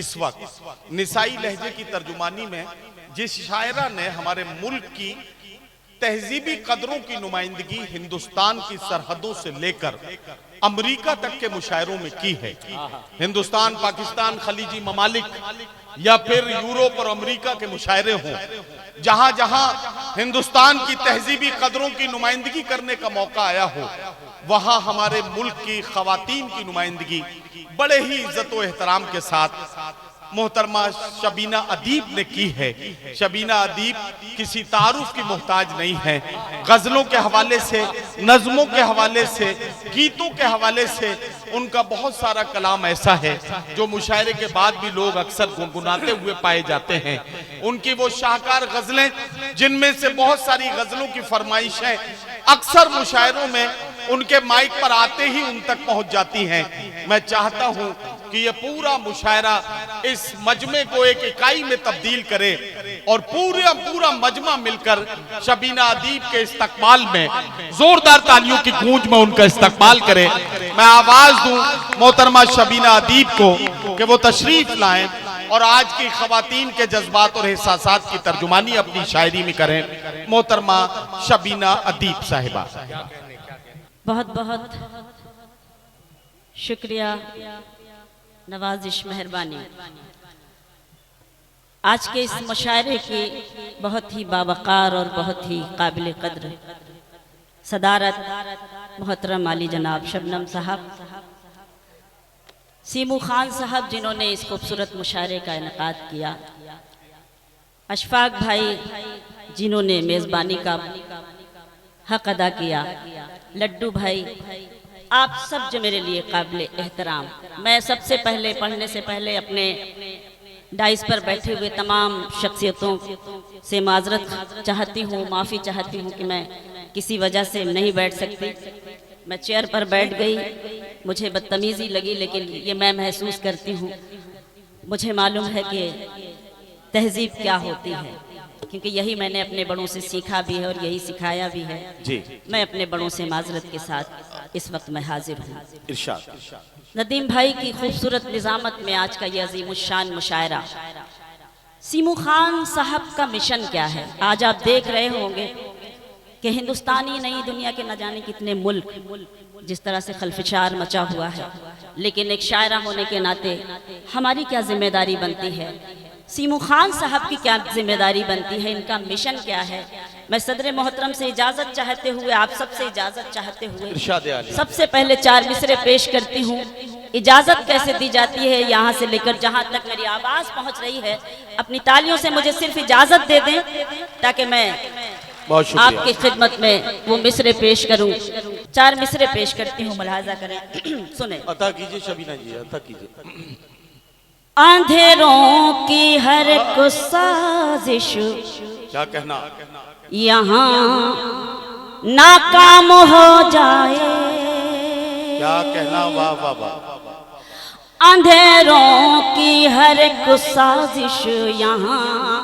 اس وقت نسائی لہجے کی ترجمانی میں جس شاعرہ نے ہمارے ملک کی تہذیبی قدروں کی نمائندگی ہندوستان کی سرحدوں سے لے کر امریکہ تک کے مشاعروں میں کی ہے، ہندوستان، پاکستان، خلیجی ممالک یا پھر یورپ اور امریکہ کے مشاعرے ہوں، جہاں جہاں ہندوستان کی تہذیبی قدروں کی نمائندگی کرنے کا موقع آیا ہو، وہاں ہمارے ملک کی خواتین کی نمائندگی بڑے ہی عزت و احترام کے ساتھ محترمہ شبینہ ادیب نے کی ہے۔ شبینہ ادیب کسی تعارف کی محتاج نہیں ہے، غزلوں کے حوالے سے، نظموں کے حوالے سے، گیتوں کے حوالے سے ان کا بہت سارا کلام ایسا ہے جو مشاعرے کے بعد بھی لوگ اکثر گنگناتے ہوئے پائے جاتے ہیں۔ ان کی وہ شاہکار غزلیں جن میں سے بہت ساری غزلوں کی فرمائشیں اکثر مشاعروں میں ان کے مائک پر آتے ہی ان تک پہنچ جاتی ہیں۔ میں چاہتا ہوں کہ یہ پورا مشاعرہ اس مجمع کو ایک اکائی میں تبدیل کرے اور پورا مجمع مل کر شبینہ ادیب کے استقبال میں زوردار تالیوں کی گونج میں ان کا استقبال کرے۔ میں آواز دوں محترمہ شبینہ ادیب کو کہ وہ تشریف لائیں اور آج کی خواتین کے جذبات اور احساسات کی ترجمانی اپنی شاعری میں کریں۔ محترمہ شبینہ ادیب صاحبہ۔ بہت بہت شکریہ، نوازش، مہربانی۔ آج کے اس مشاعرے کی بہت ہی باوقار اور بہت ہی قابل قدر صدارت محترم علی جناب شبنم صاحب، سیمو خان صاحب جنہوں نے اس خوبصورت مشاعرے کا انعقاد کیا، اشفاق بھائی جنہوں نے میزبانی کا حق ادا کیا، لڈو بھائی، آپ سب جو میرے لیے قابل احترام۔ میں سب سے پہلے پڑھنے سے پہلے اپنے ڈائس پر بیٹھے ہوئے تمام شخصیتوں سے معذرت چاہتی ہوں، معافی چاہتی ہوں کہ میں کسی وجہ سے نہیں بیٹھ سکتی۔ میں چیئر پر بیٹھ گئی، مجھے بدتمیزی لگی، لیکن یہ میں محسوس کرتی ہوں، مجھے معلوم ہے کہ تہذیب کیا ہوتی ہے، کیونکہ یہی میں نے اپنے بڑوں سے سیکھا بھی ہے اور یہی سکھایا بھی ہے۔ میں اپنے بڑوں سے معذرت کے ساتھ اس وقت میں حاضر ہوں۔ ارشاد۔ ندیم بھائی کی خوبصورت نظامت میں آج کا یہ عظیم الشان مشاعرہ، سیمو خان صاحب کا مشن کیا ہے؟ آج آپ دیکھ رہے ہوں گے کہ ہندوستانی نہیں، دنیا کے نہ جانے کتنے ملک جس طرح سے خلفشار مچا ہوا ہے، لیکن ایک شاعرہ ہونے کے ناطے ہماری کیا ذمہ داری بنتی ہے، سیمو خان صاحب کی کیا ذمہ داری بنتی ہے، ان کا مشن کیا ہے۔ میں صدر محترم سے اجازت چاہتے ہوئے، آپ سب سے اجازت چاہتے ہوئے سب سے پہلے 4 مصرے پیش کرتی ہوں۔ اجازت کیسے دی جاتی ہے، یہاں سے لے کر جہاں تک میری آواز پہنچ رہی ہے، اپنی تالیوں سے مجھے صرف اجازت دے دیں تاکہ میں آپ کی خدمت میں وہ مصرے پیش کروں۔ 4 مصرے پیش کرتی ہوں، ملاحظہ کریں، سنیں۔ عطا کیجئے شبینہ جی، عطا کیجئے۔ اندھیروں کی ہر کو سازش کیا کہنا، یہاں ناکام ہو جائے، کیا کہنا، واہ واہ واہ۔ اندھیروں کی ہر کو سازش یہاں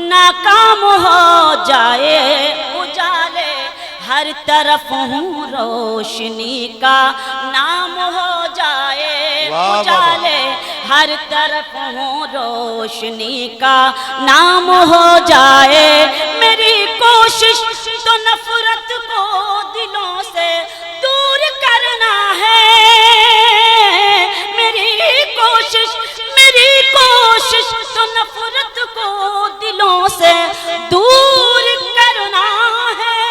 ناکام ہو جائے، اجالے ہر طرف ہوں روشنی کا نام ہو جائے، اجالے ہر طرف ہوں روشنی کا نام ہو جائے۔ میری کوشش تو نفرت کو دلوں سے دور کرنا ہے، میری کوشش تو نفرت کو دلوں سے دور کرنا ہے۔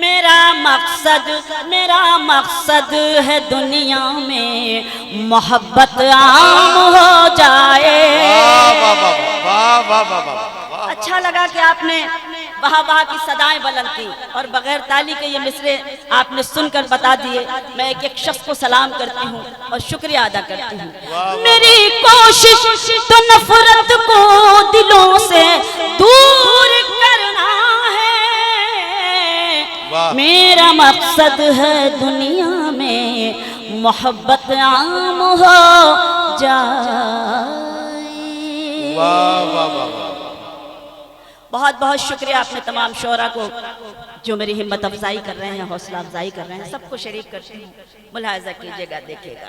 میرا مقصد ہے دنیا میں محبت عام ہو جائے۔ اچھا لگا کہ آپ نے واہ واہ کی صدائیں بلند کی اور بغیر تالی کے یہ مصرے آپ نے سن کر بتا دیے۔ میں ایک ایک شخص کو سلام کرتی ہوں اور شکریہ ادا کرتی ہوں۔ میری کوشش تو نفرت کو دلوں سے دور کرنا ہے، میرا مقصد ہے دنیا میں محبت عام ہو جائے۔ بہت بہت شکریہ اپنے تمام شعراء کو جو میری ہمت افزائی کر رہے ہیں، حوصلہ افزائی کر رہے ہیں، سب کو شریک کرتی ہوں، ملاحظہ کیجئے گا، دیکھئے گا۔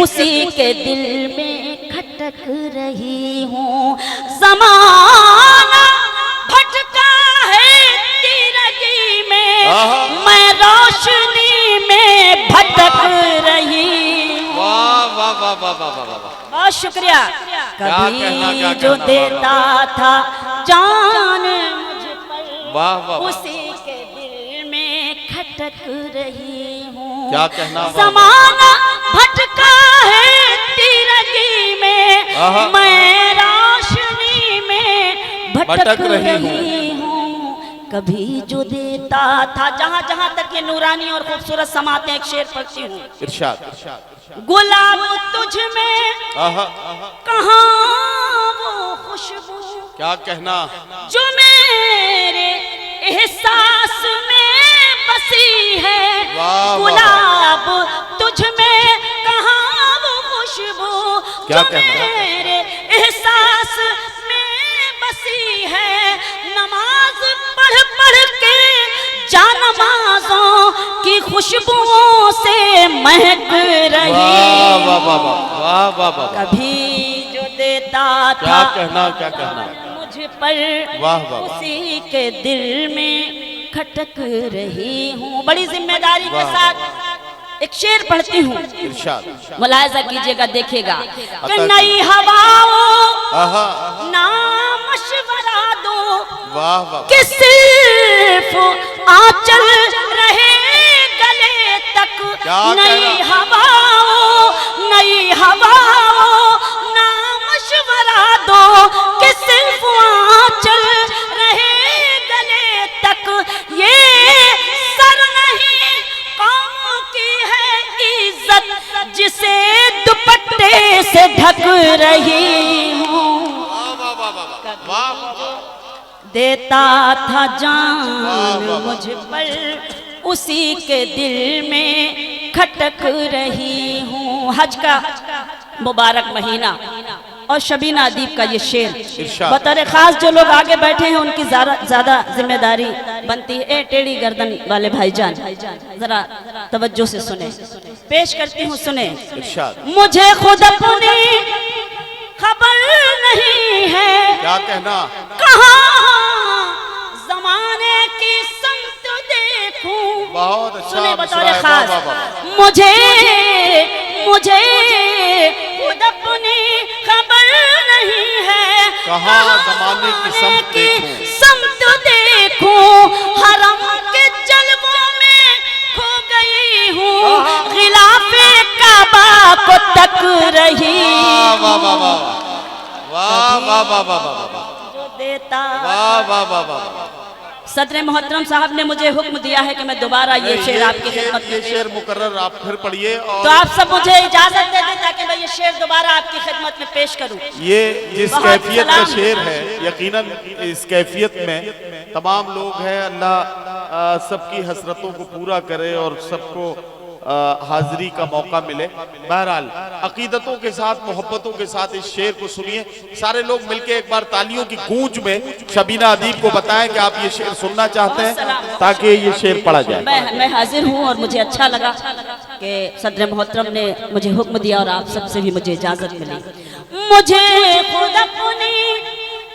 اسی کے دل میں کھٹک رہی ہوں زمانہ بھٹکا ہے تیرگی میں روشنی میں بھٹک رہی ہوں بہت شکریہ کبھی جو دیتا تھا جان مجھ پر اسی کے دل میں کھٹک رہی ہوں زمانہ بھٹکا ہے تیرگی میں روشنی میں بھٹک رہی ہوں کبھی جو دیتا تھا جہاں جہاں تک یہ نورانی اور خوبصورت سماعتیں ایک شعر پڑھتی ہوں ارشاد گلاب تجھ میں کہاں وہ خوشبو کیا کہنا جو میرے احساس میں بسی ہے گلاب تجھ میں کہاں وہ خوشبو جو میرے احساس میں بسی ہے نماز پڑھ پڑھ کے جانمازوں کی خوشبوؤں سے مہک رہی کبھی جو دیتا تھا کیا کہنا مجھ پر اسی کے دل میں کھٹک رہی ہوں بڑی ذمہ داری کے ساتھ ایک شعر پڑھتی ہوں ملاحظہ کیجئے گا دیکھے گا کہ نئی ہواؤں نہ مشورہ دو کہ صرف آنچل رہے گلے تک نئی ہواؤں نہ مشورہ دو کہ صرف آنچل رہے گلے تک یہ سر نہیں قوم کی ہے عزت جسے دوپٹے سے ڈھک رہی ہوں دیتا تھا جان مجھ پر اسی کے دل میں کھٹک رہی ہوں حج کا مبارک مہینہ اور شبینہ ادیب کا یہ شعر بطور خاص جو لوگ آگے بیٹھے ہیں ان کی زیادہ ذمہ داری بنتی ہے اے ٹیڑی گردن والے بھائی جان ذرا توجہ سے سنیں پیش کرتی ہوں سنیں مجھے خود اپنی خبر نہیں ہے کیا کہنا کہاں زمانے کی سمت دیکھوں بہت اچھا سنیں بطور خاص مجھے خود اپنی خبر نہیں ہے کہاں زمانے کی سمت دیکھوں حرم کے جلووں میں کھو گئی ہوں غلاف کعبہ کو تک رہی جو دیتا صدر محترم صاحب نے مجھے حکم دیا ہے کہ میں دوبارہ یہ شعر آپ کی خدمت میں یہ شعر مقرر آپ پھر پڑھئے تو آپ سب مجھے اجازت دے دیں تاکہ میں یہ شعر دوبارہ آپ کی خدمت میں پیش کروں یہ جس کیفیت کا شعر ہے یقیناً اس کیفیت میں تمام لوگ ہیں اللہ سب کی حسرتوں کو پورا کرے اور سب کو حاضری کا موقع ملے بہرحال عقیدتوں کے ساتھ محبتوں کے ساتھ اس شعر کو سنیے سارے لوگ مل کے ایک بار تالیوں کی گونج میں شبینہ ادیب کو بتائیں کہ آپ یہ شعر سننا چاہتے ہیں تاکہ یہ شعر پڑھا جائے میں حاضر ہوں اور مجھے اچھا لگا کہ صدر محترم نے مجھے حکم دیا اور آپ سب سے بھی مجھے اجازت ملی مجھے خود اپنی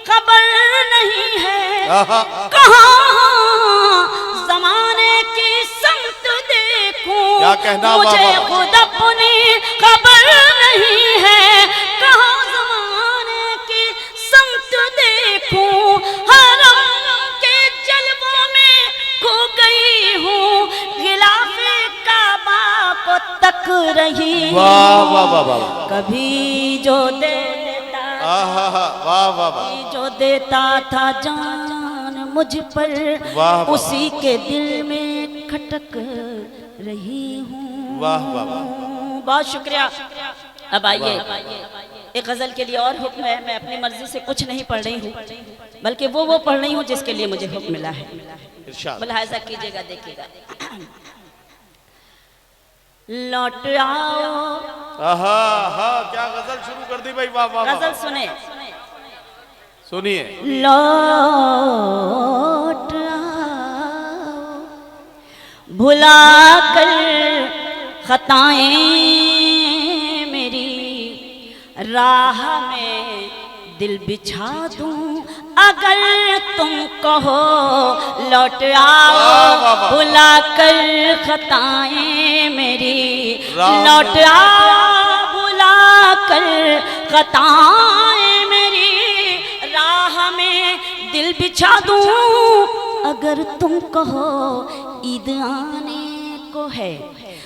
خبر نہیں ہے کہاں زمانے کی سمت دیکھوں مجھے خود اپنی خبر نہیں ہے کہاں زمانے کی سمت دیکھوں حرم کے جلووں میں کھو گئی ہوں غلاف کعبہ کو تک رہی ہوں کبھی جو دیتا تھا جان مجھ پر اسی کے دل میں کھٹک رہی ہوں بہت شکریہ اب آئیے ایک غزل کے لیے اور حکم ہے میں اپنی مرضی سے کچھ نہیں پڑھ رہی ہوں بلکہ وہ پڑھ رہی ہوں جس کے لیے مجھے حکم ملا ہے ملاحظہ کیجئے گا دیکھیے گا لوٹ آؤ کیا غزل شروع کر دی بھائی غزل سنیں سنیے لوٹ آؤ بھلا کر خطائیں راہ میں دل بچھا دوں اگر تم کہو لوٹ آؤ بھلا کر خطائیں میری لوٹ آؤ بھلا کر خطائیں میری راہ میں دل بچھا دوں اگر تم کہو عید آنے کو ہے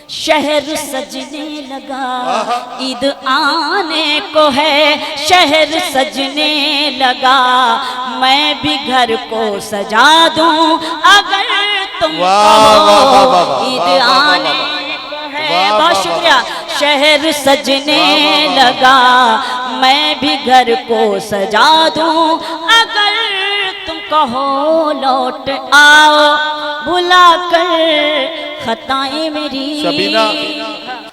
شہر سجنے لگا عید آنے کو ہے شہر سجنے لگا میں بھی گھر کو سجا دوں اگر تم کہو عید آنے کو ہے بہت شکریہ شہر سجنے لگا میں بھی گھر کو سجا دوں اگر تم کہو لوٹ آؤ بھلا کر خطائیں میری شبینہ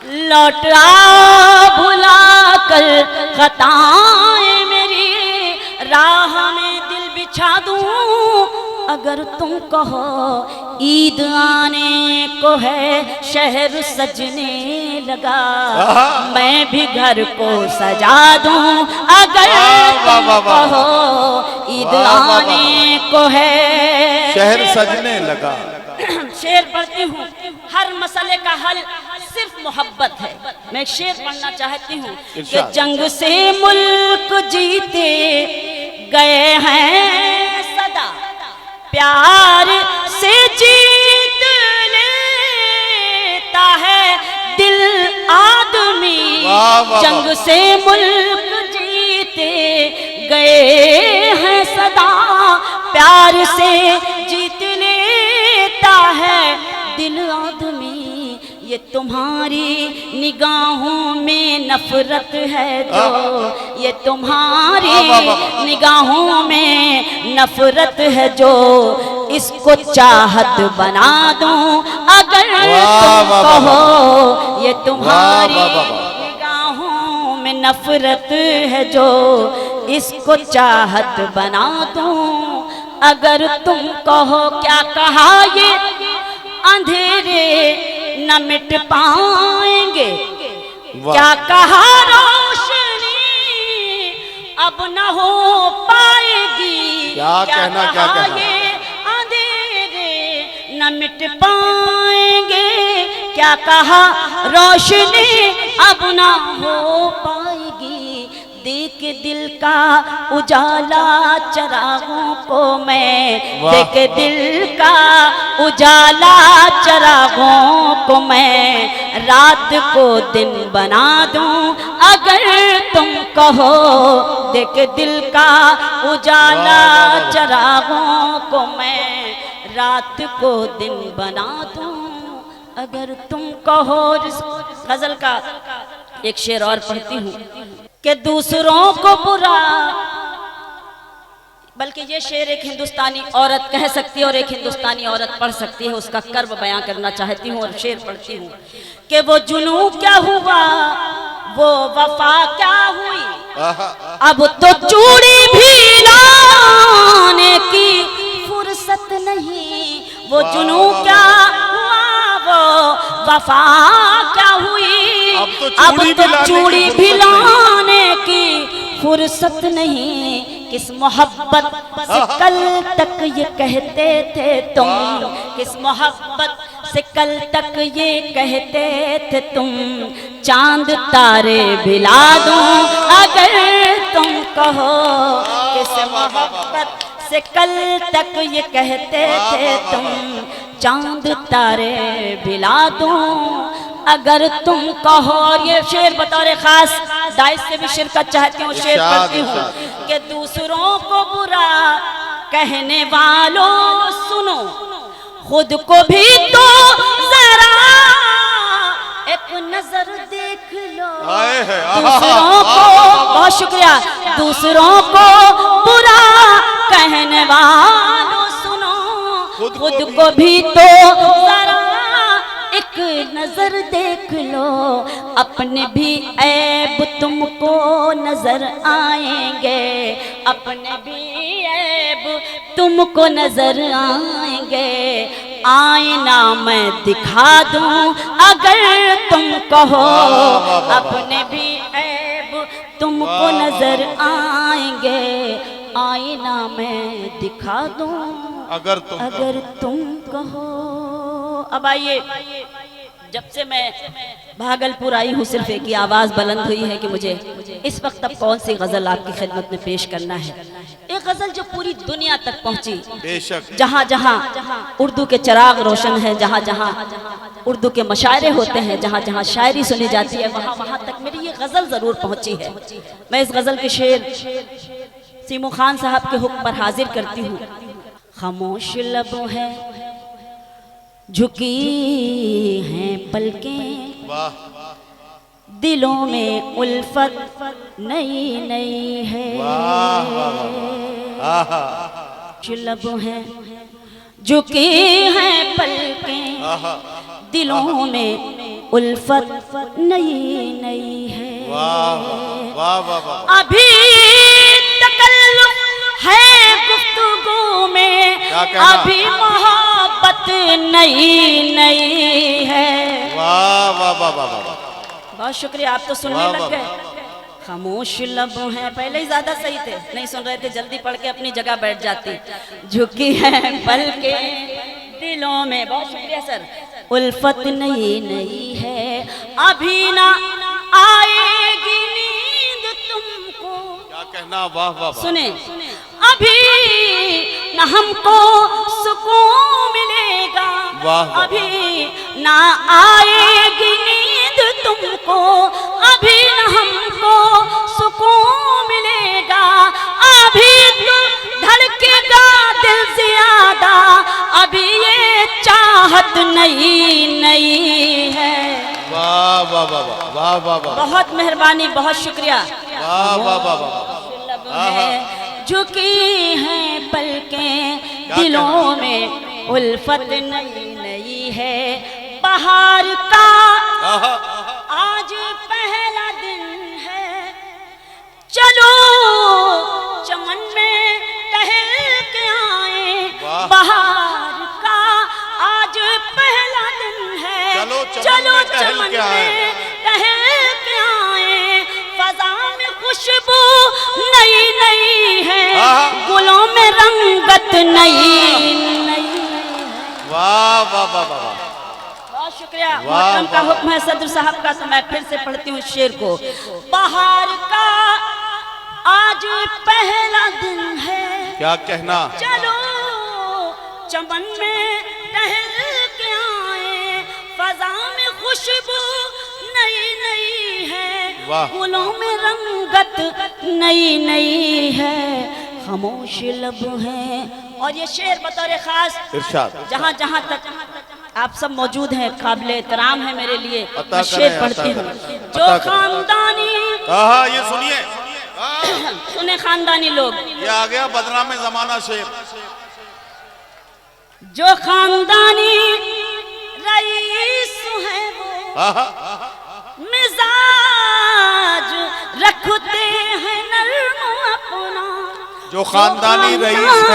لوٹ آؤ بھلا کر خطائیں میری راہ میں دل بچھا دوں اگر تم کہو عید آنے کو ہے شہر سجنے لگا میں بھی گھر کو سجا دوں اگر تم کہو عید آنے کو ہے شہر سجنے لگا شعر پڑھتی ہوں ہر مسئلے کا حل صرف محبت ہے میں ایک شعر پڑھنا چاہتی ہوں کہ جنگ سے ملک جیتے گئے ہیں صدا پیار سے جیت لیتا ہے دل آدمی جنگ سے ملک جیتے گئے ہیں صدا پیار سے جیت لیتا ہے دل آدمی یہ تمہاری نگاہوں میں نفرت ہے جو یہ تمہاری نگاہوں میں نفرت ہے جو اس کو چاہت بنا دوں اگر تم کہو یہ تمہاری نگاہوں میں نفرت ہے جو اس کو چاہت بنا دوں اگر تم کہو کیا کہا یہ اندھیرے نہ مٹ پائیں گے کیا کہا روشنی اب نہ ہو پائے گی کیا کہا یہ اندھیرے نہ مٹ پائیں گے کیا کہا روشنی اب نہ ہو پائے گی دیکھ دل کا اجالا چراغوں کو میں دیکھ دل کا اجالا چراغوں کو میں رات کو دن بنا دوں اگر تم کہو دیکھ دل کا اجالا چراغوں کو میں رات کو دن بنا دوں اگر تم کہو غزل کا ایک شعر اور پڑھتی ہوں کہ دوسروں کو برا بلکہ یہ شعر ایک ہندوستانی عورت کہہ سکتی ہے اور ایک ہندوستانی عورت پڑھ سکتی ہے اس کا کرب بیان کرنا چاہتی ہوں اور شعر پڑھتی ہوں کہ وہ جنوں کیا ہوا وہ وفا کیا ہوئی اب تو چوڑی بھی لانے کی فرصت نہیں وہ جنوں کیا ہوا وہ وفا کیا ہوئی اب تو چوڑی بھی لانے کی فرصت نہیں کس محبت سے کل تک یہ کہتے تھے تم کس محبت سے کل تک یہ کہتے تھے تم چاند تارے بلا دوں اگر تم کہو کس محبت سے کل تک یہ کہتے تھے تم چاند تارے بلا دوں اگر تم کہو اور یہ شعر بطور خاص داعش سے بھی شرکت چاہتی ہوں شعر پڑھتی ہوں کہ دوسروں کو برا کہنے والوں سنو خود کو بھی تو ذرا ایک نظر دیکھ لو دوسروں کو بہت شکریہ دوسروں کو برا کہنے والوں سنو خود کو بھی تو ذرا ایک نظر دیکھ لو اپنے بھی عیب تم کو نظر آئیں گے اپنے بھی عیب تم کو نظر آئیں گے آئینہ میں دکھا دوں اگر تم کہو اپنے بھی عیب تم کو نظر آئیں گے آئینہ میں دکھا دوں اگر تم کہو. اب آئیے، جب سے میں بھاگلپور آئی ہوں صرف ایک ہی آواز بلند ہوئی ہے کہ مجھے اس وقت اب کون سی غزل آپ کی خدمت میں پیش کرنا ہے. ایک غزل جو پوری دنیا تک پہنچی، بے شک جہاں جہاں اردو کے چراغ روشن ہیں، جہاں جہاں اردو کے مشاعرے ہوتے ہیں، جہاں جہاں شاعری سنی جاتی ہے، وہاں وہاں تک میری یہ غزل ضرور پہنچی ہے. میں اس غزل کے شعر سیمو خان صاحب کے حکم پر حاضر کرتی ہوں. خاموش لب ہے جھکی ہیں پلکیں، واہ دلوں میں الفت نئی نئی ہے. لب ہیں جھکی ہیں پلکیں، دلوں میں الفت نئی نئی ہے. ابھی تکلف ہے گفتگو میں، ابھی محبت نئی نئی ہے. بہت شکریہ، آپ تو سننے لگ گئے. خاموش لب ہیں، پہلے ہی زیادہ صحیح تھے، نہیں سن رہے تھے، جلدی پڑھ کے اپنی جگہ بیٹھ جاتی. جھکی ہیں پلکیں دلوں میں، بہت شکریہ سر، الفت نئی نئی ہے. ابھی نہ آئے گی نیند تم کو، کیا کہنا، واہ واہ. سنیں، ابھی نہ ہم کو سکون ملے گا، ابھی نہ آئے گی نیند تم کو، ابھی نہ ہم کو سکون ملے گا، ابھی تو دھڑکے گا دل زیادہ، ابھی یہ چاہت نئی نئی ہے. بہت مہربانی، بہت شکریہ. جھکی ہیں پلکیں دلوں میں الفت نئی نئی ہے. بہار کا آج پہلا دن ہے، چلو چمن میں ٹہل کے آئیں. بہار کا آج پہلا دن ہے، چلو چمن میں ٹہل کے آئیں. فضا میں خوشبو نئی نئی ہے، گلوں میں رنگت نئی نئی. بہت شکریہ. محترم کا حکم ہے صدر صاحب کا، تو میں پھر سے پڑھتی ہوں شعر کو. بہار کا آج پہلا دن ہے، کیا کہنا، چلو چمن میں ٹہل کے آئیں. فضا میں خوشبو نئی نئی ہے، گلوں میں رنگت نئی نئی ہے. خاموش لب ہیں. اور یہ شعر بطور خاص ارشاد، جہاں جہاں تک آپ سب موجود ہیں، قابل احترام ہے میرے لیے. میں شعر پڑھتی ہوں. جو خاندانی، یہ سنیے، سنیں خاندانی لوگ، یہ آ گیا بدنام زمانہ شعر. جو خاندانی رئیس ہیں وہ مزاج رکھتے ہیں نرم اپنا. جو خاندانی رئیس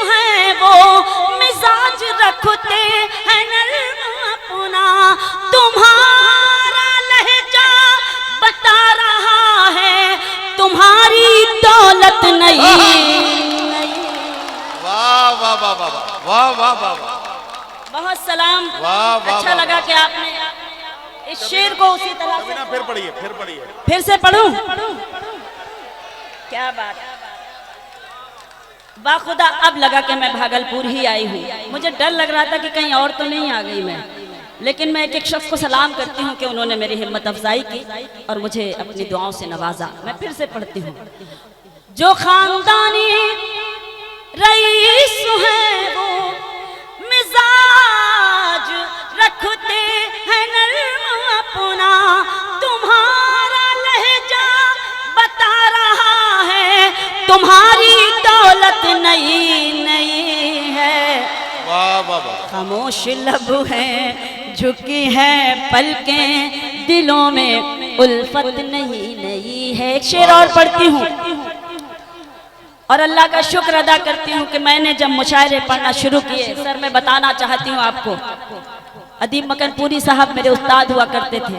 ہیں وہ مزاج رکھتے ہیں نرم اپنا. تمہارا لہجہ بتا رہا ہے تمہاری دولت نہیں. بہت سلام. اچھا لگا کہ آپ نے اس شعر کو اسی طرح سے. پھر پڑھیے، پھر سے پڑھوں. کیا بات. باخدا اب لگا کہ میں بھاگلپور ہی آئی ہوں. مجھے ڈر لگ رہا تھا کہ کہیں اور تو نہیں آ گئی میں، لیکن میں ایک ایک شخص کو سلام کرتی ہوں کہ انہوں نے میری ہمت افزائی کی اور مجھے اپنی دعاؤں سے نوازا. میں پھر سے پڑھتی ہوں. جو خاندانی رئیس ہیں وہ مزاج رکھتے ہیں نرم اپنا. تمہارا لہجہ بتا رہا ہے تمہاری دولت نئی نئی ہے. خاموش لب ہیں جھکی ہیں پلکیں دلوں میں الفت نئی نئی ہے. ایک شعر اور پڑھتی ہوں اور اللہ کا شکر ادا کرتی ہوں کہ میں نے جب مشاعرے پڑھنا شروع کیے، سر میں بتانا چاہتی ہوں آپ کو، ادیب مکن پوری صاحب میرے استاد ہوا کرتے تھے.